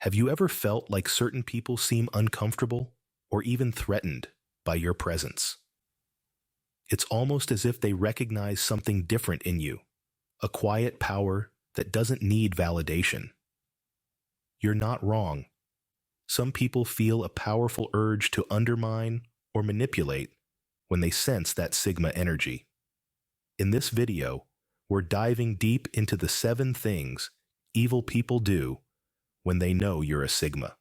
Have you ever felt like certain people seem uncomfortable or even threatened by your presence? It's almost as if they recognize something different in you, a quiet power that doesn't need validation. You're not wrong. Some people feel a powerful urge to undermine or manipulate when they sense that Sigma energy. In this video, we're diving deep into the 7 things evil people do when they know you're a Sigma.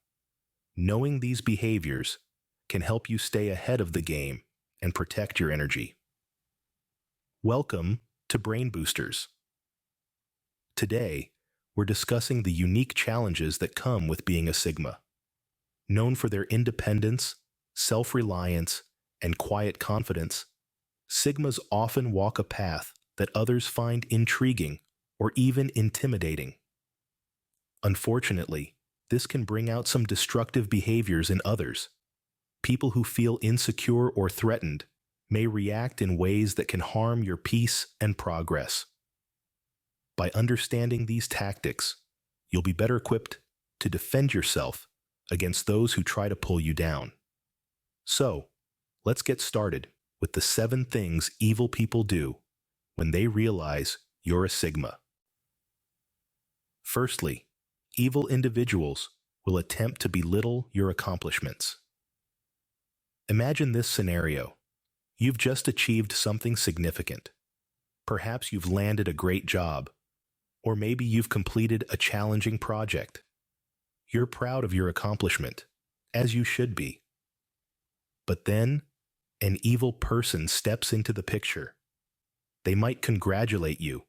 Knowing these behaviors can help you stay ahead of the game and protect your energy. Welcome to Brain Boosters. Today, we're discussing the unique challenges that come with being a Sigma. Known for their independence, self-reliance, and quiet confidence, Sigmas often walk a path that others find intriguing or even intimidating. Unfortunately, this can bring out some destructive behaviors in others. People who feel insecure or threatened may react in ways that can harm your peace and progress. By understanding these tactics, you'll be better equipped to defend yourself against those who try to pull you down. So, let's get started with the 7 things evil people do when they realize you're a Sigma. Firstly, evil individuals will attempt to belittle your accomplishments. Imagine this scenario. You've just achieved something significant. Perhaps you've landed a great job, or maybe you've completed a challenging project. You're proud of your accomplishment, as you should be. But then, an evil person steps into the picture. They might congratulate you,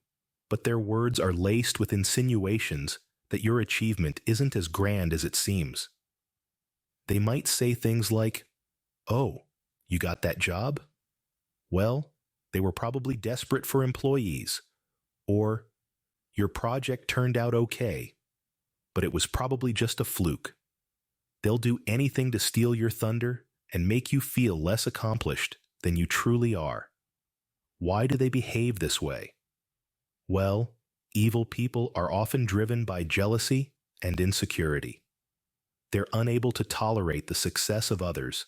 but their words are laced with insinuations that your achievement isn't as grand as it seems. They might say things like, "Oh, you got that job? Well, they were probably desperate for employees." Or, "Your project turned out okay, but it was probably just a fluke." They'll do anything to steal your thunder and make you feel less accomplished than you truly are. Why do they behave this way? Well, evil people are often driven by jealousy and insecurity. They're unable to tolerate the success of others,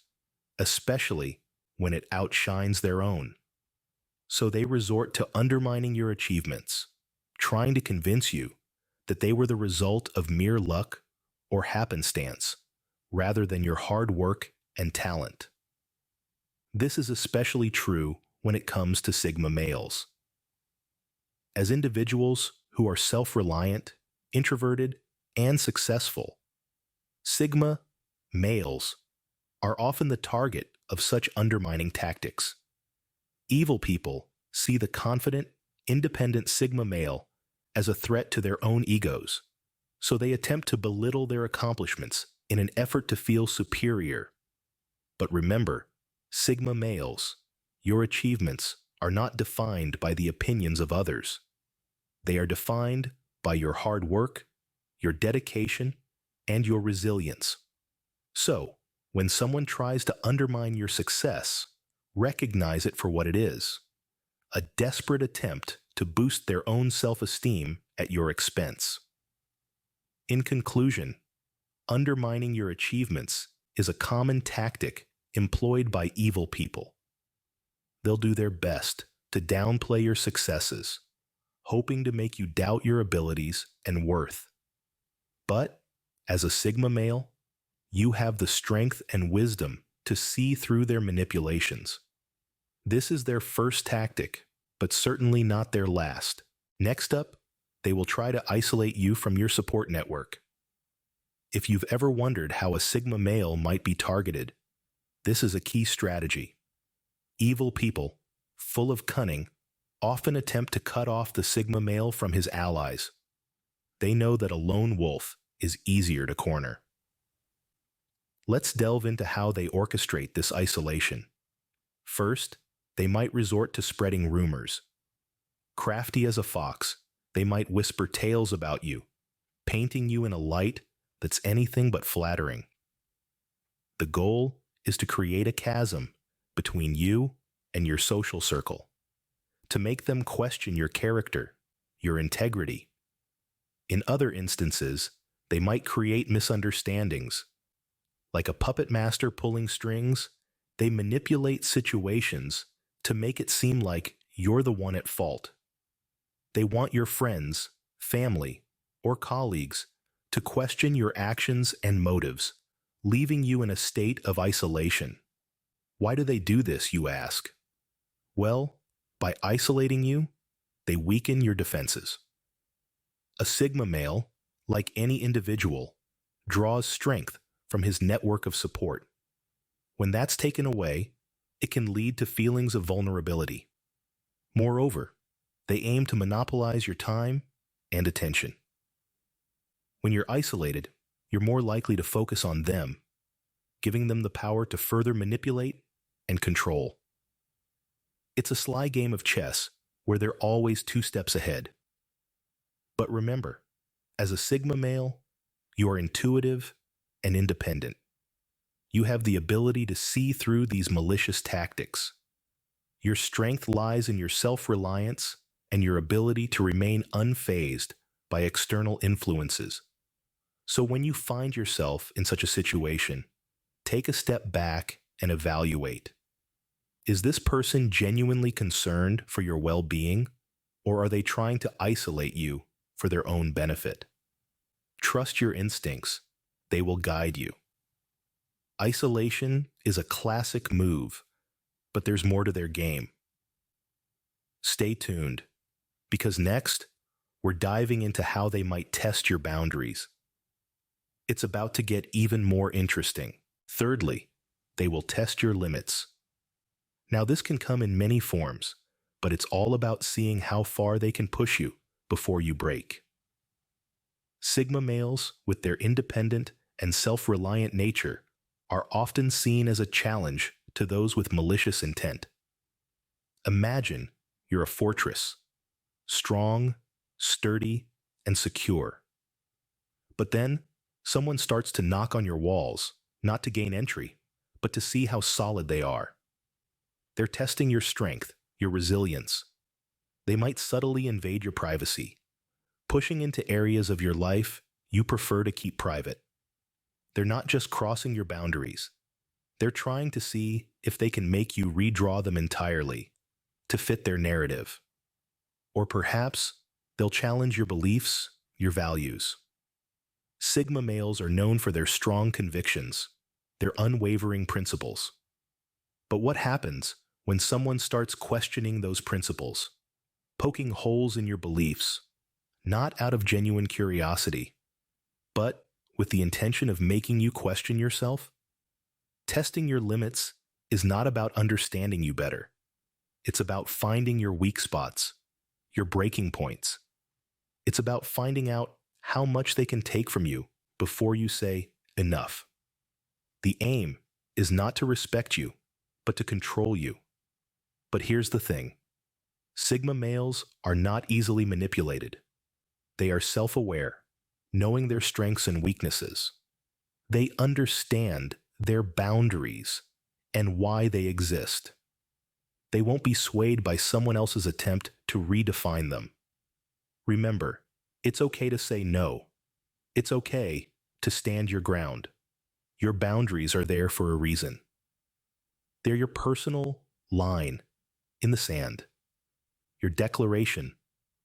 especially when it outshines their own. So they resort to undermining your achievements, trying to convince you that they were the result of mere luck or happenstance, rather than your hard work and talent. This is especially true when it comes to Sigma males. As individuals who are self-reliant, introverted, and successful, Sigma males are often the target of such undermining tactics. Evil people see the confident, independent Sigma male as a threat to their own egos, so they attempt to belittle their accomplishments in an effort to feel superior. But remember, Sigma males, your achievements are not defined by the opinions of others. They are defined by your hard work, your dedication, and your resilience. So, when someone tries to undermine your success, recognize it for what it is: a desperate attempt to boost their own self-esteem at your expense. In conclusion, undermining your achievements is a common tactic employed by evil people. They'll do their best to downplay your successes, hoping to make you doubt your abilities and worth. But, as a Sigma male, you have the strength and wisdom to see through their manipulations. This is their first tactic, but certainly not their last. Next up, they will try to isolate you from your support network. If you've ever wondered how a Sigma male might be targeted, this is a key strategy. Evil people, full of cunning, often attempt to cut off the Sigma male from his allies. They know that a lone wolf is easier to corner. Let's delve into how they orchestrate this isolation. First, they might resort to spreading rumors. Crafty as a fox, they might whisper tales about you, painting you in a light that's anything but flattering. The goal is to create a chasm between you and your social circle, to make them question your character, your integrity. In other instances, They might create misunderstandings. Like a puppet master pulling strings, they manipulate situations to make it seem like you're the one at fault. They want your friends, family, or colleagues to question your actions and motives, leaving you in a state of isolation. Why do they do this, you ask? Well, by isolating you, they weaken your defenses. A Sigma male, like any individual, draws strength from his network of support. When that's taken away, it can lead to feelings of vulnerability. Moreover, they aim to monopolize your time and attention. When you're isolated, you're more likely to focus on them, giving them the power to further manipulate and control. It's a sly game of chess where they're always 2 steps ahead. But remember, as a Sigma male, you are intuitive and independent. You have the ability to see through these malicious tactics. Your strength lies in your self-reliance and your ability to remain unfazed by external influences. So when you find yourself in such a situation, take a step back and evaluate. Is this person genuinely concerned for your well-being, or are they trying to isolate you for their own benefit? Trust your instincts. They will guide you. Isolation is a classic move, but there's more to their game. Stay tuned, because next, we're diving into how they might test your boundaries. It's about to get even more interesting. Thirdly, they will test your limits. Now, this can come in many forms, but it's all about seeing how far they can push you before you break. Sigma males, with their independent and self-reliant nature, are often seen as a challenge to those with malicious intent. Imagine you're a fortress, strong, sturdy, and secure. But then, someone starts to knock on your walls, not to gain entry, but to see how solid they are. They're testing your strength, your resilience. They might subtly invade your privacy, pushing into areas of your life you prefer to keep private. They're not just crossing your boundaries. They're trying to see if they can make you redraw them entirely to fit their narrative. Or perhaps they'll challenge your beliefs, your values. Sigma males are known for their strong convictions, their unwavering principles. But what happens when someone starts questioning those principles, poking holes in your beliefs, not out of genuine curiosity, but with the intention of making you question yourself? Testing your limits is not about understanding you better. It's about finding your weak spots, your breaking points. It's about finding out how much they can take from you before you say enough. The aim is not to respect you, but to control you. But here's the thing. Sigma males are not easily manipulated. They are self-aware, knowing their strengths and weaknesses. They understand their boundaries and why they exist. They won't be swayed by someone else's attempt to redefine them. Remember, it's okay to say no. It's okay to stand your ground. Your boundaries are there for a reason. They're your personal line in the sand, your declaration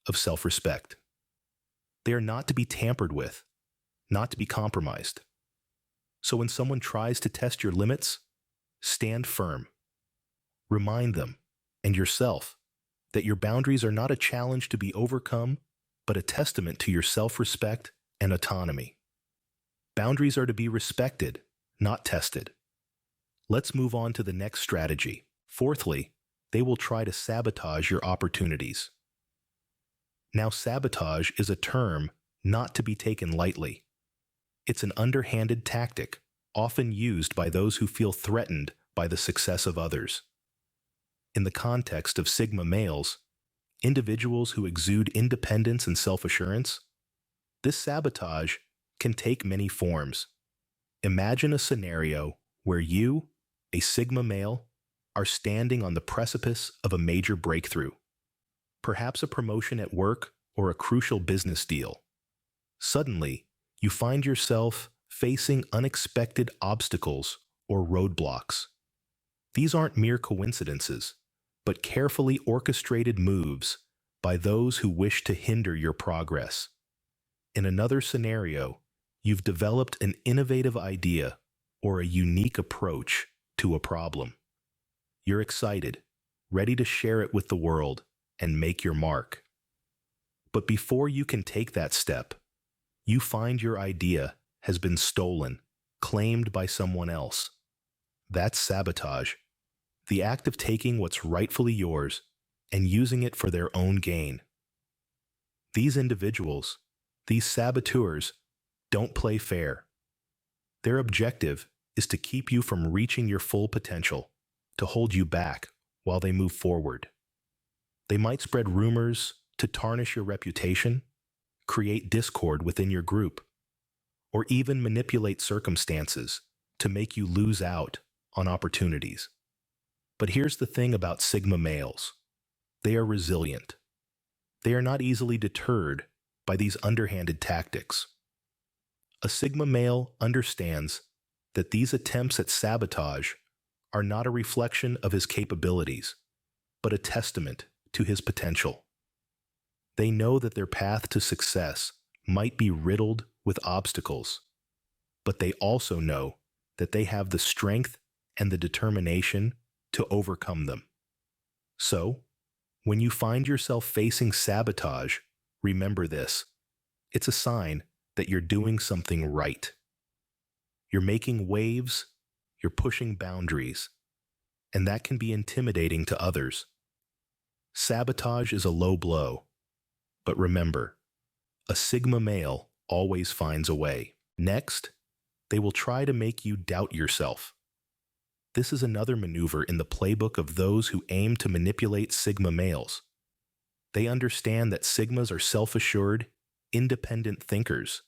of self-respect. They are not to be tampered with, not to be compromised. So when someone tries to test your limits, stand firm. Remind them and yourself that your boundaries are not a challenge to be overcome, but a testament to your self-respect and autonomy. Boundaries are to be respected, not tested. Let's move on to the next strategy. Fourthly, they will try to sabotage your opportunities. Now, sabotage is a term not to be taken lightly. It's an underhanded tactic, often used by those who feel threatened by the success of others. In the context of Sigma males, individuals who exude independence and self-assurance, this sabotage can take many forms. Imagine a scenario where you, a Sigma male, are standing on the precipice of a major breakthrough, perhaps a promotion at work or a crucial business deal. Suddenly, You find yourself facing unexpected obstacles or roadblocks. These aren't mere coincidences, but carefully orchestrated moves by those who wish to hinder your progress. In another scenario, you've developed an innovative idea or a unique approach to a problem. You're excited, ready to share it with the world and make your mark. But before you can take that step, you find your idea has been stolen, claimed by someone else. That's sabotage, the act of taking what's rightfully yours and using it for their own gain. These individuals, these saboteurs, don't play fair. Their objective is to keep you from reaching your full potential, to hold you back while they move forward. They might spread rumors to tarnish your reputation, create discord within your group, or even manipulate circumstances to make you lose out on opportunities. But here's the thing about Sigma males. They are resilient. They are not easily deterred by these underhanded tactics. A Sigma male understands that these attempts at sabotage are not a reflection of his capabilities, but a testament to his potential. They know that their path to success might be riddled with obstacles, but they also know that they have the strength and the determination to overcome them. So, when you find yourself facing sabotage, remember this. It's a sign that you're doing something right. You're making waves, you're pushing boundaries, and that can be intimidating to others. Sabotage is a low blow, but remember, a Sigma male always finds a way. Next, they will try to make you doubt yourself. This is another maneuver in the playbook of those who aim to manipulate Sigma males. They understand that Sigmas are self-assured, independent thinkers,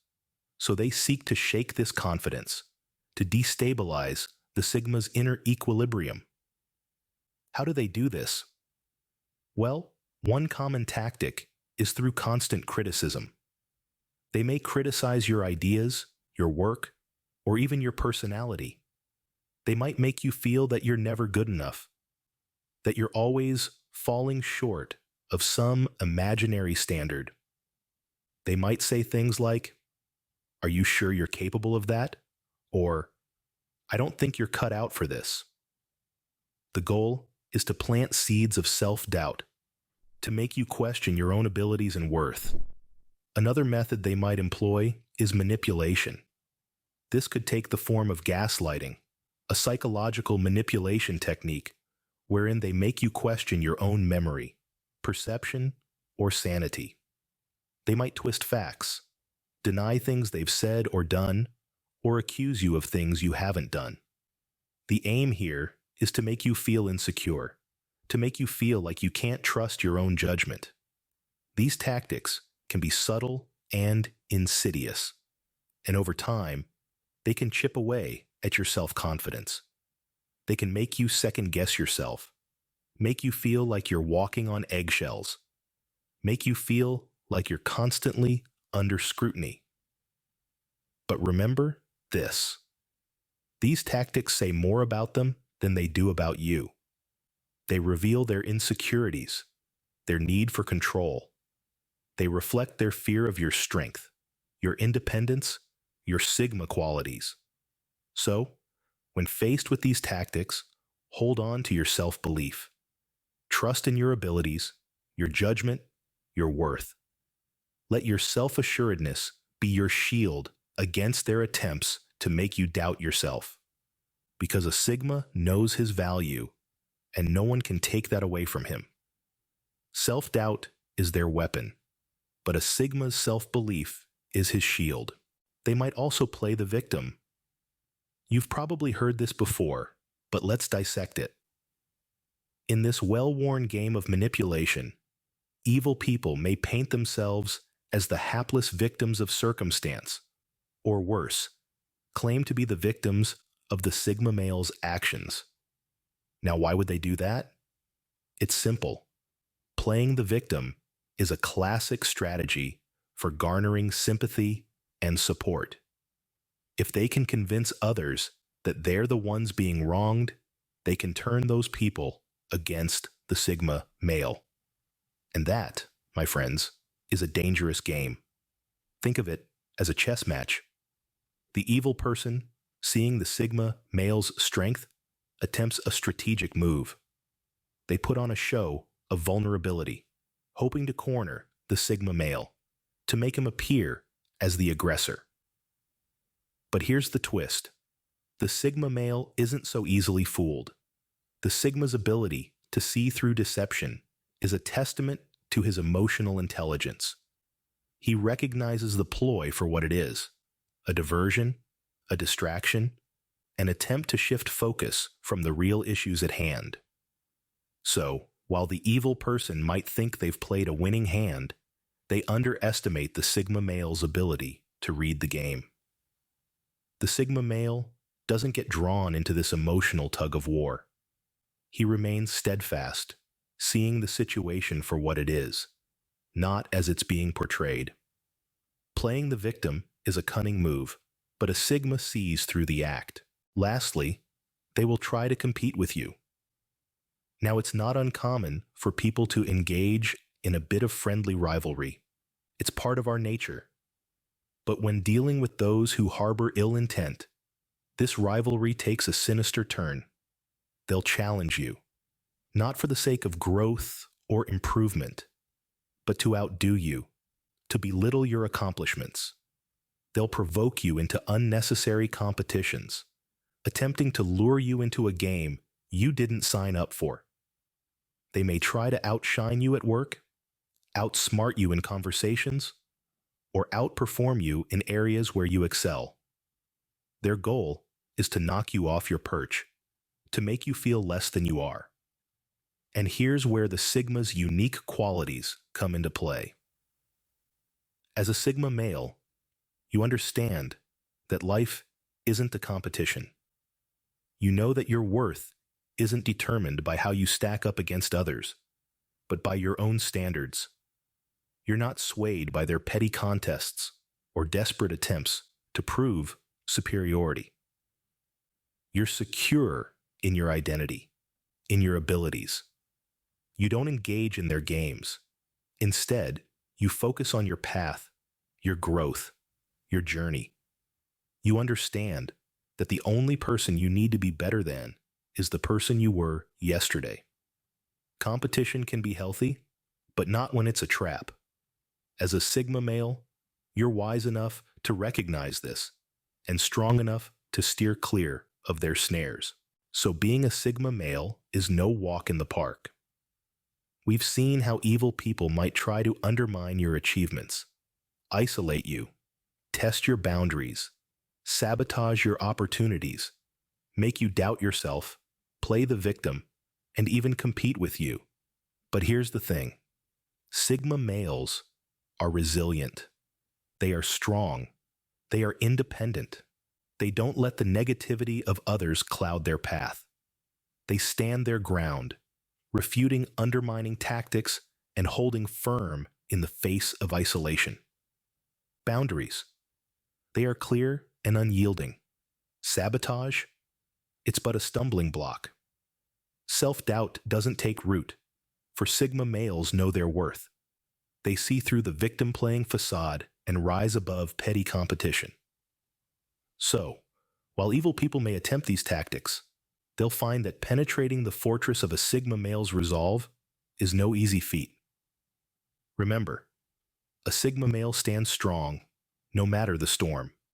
so they seek to shake this confidence, to destabilize the Sigma's inner equilibrium. How do they do this? Well, one common tactic is through constant criticism. They may criticize your ideas, your work, or even your personality. They might make you feel that you're never good enough, that you're always falling short of some imaginary standard. They might say things like, "Are you sure you're capable of that?" Or, "I don't think you're cut out for this." The goal is to plant seeds of self-doubt, to make you question your own abilities and worth. Another method they might employ is manipulation. This could take the form of gaslighting, a psychological manipulation technique wherein they make you question your own memory, perception, or sanity. They might twist facts, deny things they've said or done, or accuse you of things you haven't done. The aim here is to make you feel insecure, to make you feel like you can't trust your own judgment. These tactics can be subtle and insidious, and over time, they can chip away at your self-confidence. They can make you second-guess yourself, make you feel like you're walking on eggshells, make you feel like you're constantly under scrutiny. But remember this. These tactics say more about them than they do about you. They reveal their insecurities, their need for control. They reflect their fear of your strength, your independence, your Sigma qualities. So, when faced with these tactics, hold on to your self-belief. Trust in your abilities, your judgment, your worth. Let your self-assuredness be your shield against their attempts to make you doubt yourself. Because a Sigma knows his value, and no one can take that away from him. Self-doubt is their weapon, but a Sigma's self-belief is his shield. They might also play the victim. You've probably heard this before, but let's dissect it. In this well-worn game of manipulation, evil people may paint themselves as the hapless victims of circumstance, or worse, claim to be the victims of the Sigma male's actions. Now, why would they do that? It's simple. Playing the victim is a classic strategy for garnering sympathy and support. If they can convince others that they're the ones being wronged, they can turn those people against the Sigma male. And that, my friends, is a dangerous game. Think of it as a chess match. The evil person, seeing the Sigma male's strength, attempts a strategic move. They put on a show of vulnerability, hoping to corner the Sigma male, to make him appear as the aggressor. But here's the twist. The Sigma male isn't so easily fooled. The Sigma's ability to see through deception is a testament to his emotional intelligence. He recognizes the ploy for what it is: a diversion, a distraction, an attempt to shift focus from the real issues at hand. So, while the evil person might think they've played a winning hand, they underestimate the Sigma male's ability to read the game. The Sigma male doesn't get drawn into this emotional tug-of-war. He remains steadfast, seeing the situation for what it is, not as it's being portrayed. Playing the victim is a cunning move, but a Sigma sees through the act. Lastly, they will try to compete with you. Now, it's not uncommon for people to engage in a bit of friendly rivalry. It's part of our nature. But when dealing with those who harbor ill intent, this rivalry takes a sinister turn. They'll challenge you, not for the sake of growth or improvement, but to outdo you, to belittle your accomplishments. They'll provoke you into unnecessary competitions, attempting to lure you into a game you didn't sign up for. They may try to outshine you at work, outsmart you in conversations, or outperform you in areas where you excel. Their goal is to knock you off your perch, to make you feel less than you are. And here's where the Sigma's unique qualities come into play. As a Sigma male, you understand that life isn't a competition. You know that your worth isn't determined by how you stack up against others, but by your own standards. You're not swayed by their petty contests or desperate attempts to prove superiority. You're secure in your identity, in your abilities. You don't engage in their games. Instead, you focus on your path, your growth, your journey. You understand that the only person you need to be better than is the person you were yesterday. Competition can be healthy, but not when it's a trap. As a Sigma male, you're wise enough to recognize this and strong enough to steer clear of their snares. So being a Sigma male is no walk in the park. We've seen how evil people might try to undermine your achievements, isolate you, test your boundaries, sabotage your opportunities, make you doubt yourself, play the victim, and even compete with you. But here's the thing. Sigma males are resilient. They are strong. They are independent. They don't let the negativity of others cloud their path. They stand their ground, refuting undermining tactics and holding firm in the face of isolation. Boundaries. They are clear and unyielding. Sabotage? It's but a stumbling block. Self-doubt doesn't take root, for Sigma males know their worth. They see through the victim-playing facade and rise above petty competition. So, while evil people may attempt these tactics, they'll find that penetrating the fortress of a Sigma male's resolve is no easy feat. Remember, a Sigma male stands strong, no matter the storm.